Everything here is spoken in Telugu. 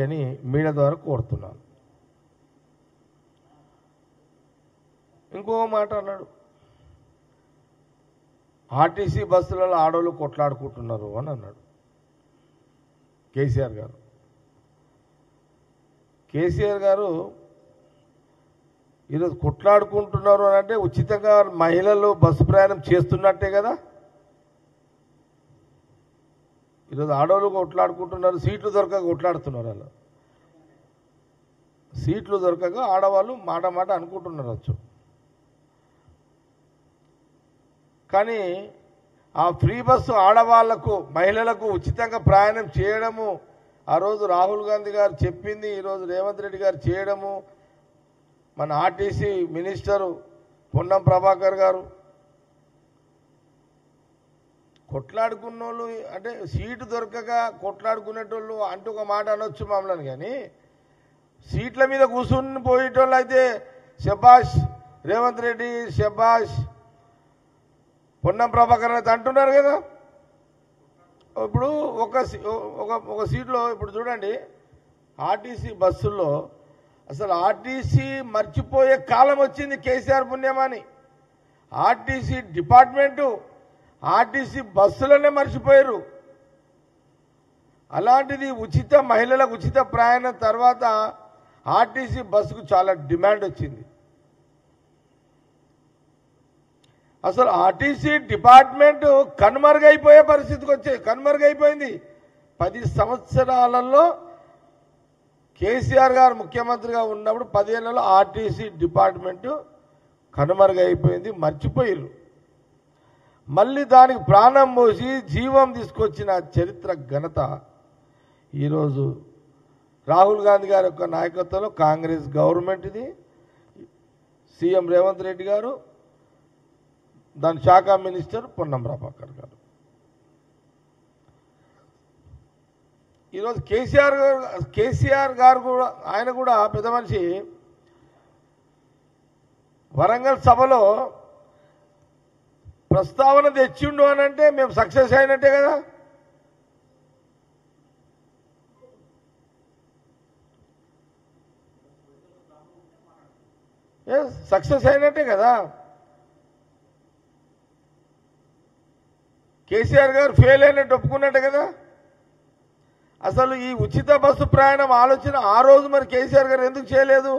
అని మీడియా ద్వారా కోరుతున్నాను. ఇంకో మాట అన్నాడు, ఆర్టీసీ బస్సులలో ఆడవాళ్ళు కొట్లాడుకుంటున్నారు అని అన్నాడు కేసీఆర్ గారు. కేసీఆర్ గారు ఈరోజు కొట్లాడుకుంటున్నారు అని అంటే ఉచితంగా మహిళలు బస్సు ప్రయాణం చేస్తున్నట్టే కదా. ఈరోజు ఆడవాళ్ళు కొట్లాడుకుంటున్నారు, సీట్లు దొరకక కొట్లాడుతున్నారు. వాళ్ళు సీట్లు దొరకక ఆడవాళ్ళు మాట మాట అనుకుంటున్నారు. కానీ ఆ ఫ్రీ బస్సు ఆడవాళ్లకు మహిళలకు ఉచితంగా ప్రయాణం చేయడము ఆ రోజు రాహుల్ గాంధీ గారు చెప్పింది, ఈరోజు రేవంత్ రెడ్డి గారు చేయడము, మన ఆర్టీసీ మినిస్టరు పొన్నం ప్రభాకర్ గారు కొట్లాడుకున్నోళ్ళు అంటే సీటు దొరకక కొట్లాడుకునేటోళ్ళు అంటూ ఒక మాట అనొచ్చు మమ్మల్ని, కానీ సీట్ల మీద కూర్చుని పోయేటోళ్ళు అయితే శబాష్ రేవంత్ రెడ్డి, శబాష్ పొన్నం ప్రభాకర్ అయితే అంటున్నారు కదా. ఇప్పుడు ఒక సీట్లో ఇప్పుడు చూడండి, ఆర్టీసీ బస్సుల్లో అసలు ఆర్టీసీ మర్చిపోయే కాలం వచ్చింది కేసీఆర్ పుణ్యమాని. ఆర్టీసీ డిపార్ట్మెంటు ఆర్టీసీ బస్సులనే మర్చిపోయారు. అలాంటిది మహిళలకు ఉచిత ప్రయాణం తర్వాత ఆర్టీసీ బస్సుకు చాలా డిమాండ్ వచ్చింది. అసలు ఆర్టీసీ డిపార్ట్మెంట్ కనుమరుగైపోయే పరిస్థితికి కనుమరుగైపోయింది. 10 సంవత్సరాలలో కేసీఆర్ గారు ముఖ్యమంత్రిగా ఉన్నప్పుడు 10 ఏళ్లలో ఆర్టీసీ డిపార్ట్మెంటు కనుమరుగైపోయింది, మర్చిపోయారు. మళ్ళీ దానికి ప్రాణం పోసి జీవం తీసుకొచ్చిన చరిత్ర ఘనత ఈరోజు రాహుల్ గాంధీ గారి యొక్క నాయకత్వంలో కాంగ్రెస్ గవర్నమెంట్ ఇది. సీఎం రేవంత్ రెడ్డి గారు, దాని శాఖ మినిస్టర్ పొన్నం ప్రభాకర్ గారు. ఈరోజు కేసీఆర్ గారు కూడా, ఆయన కూడా పెద్ద మనిషి, వరంగల్ సభలో ప్రస్తావన తెచ్చిండు అని అంటే మేము సక్సెస్ అయినట్టే కదా. సక్సెస్ అయినట్టే కదా. కేసీఆర్ గారు ఫెయిల్ అయినట్టు ఒప్పుకున్నట్టే కదా. అసలు ఈ ఉచిత బస్సు ప్రయాణం ఆలోచన ఆ రోజు మరి కేసీఆర్ గారు ఎందుకు చేయలేదు?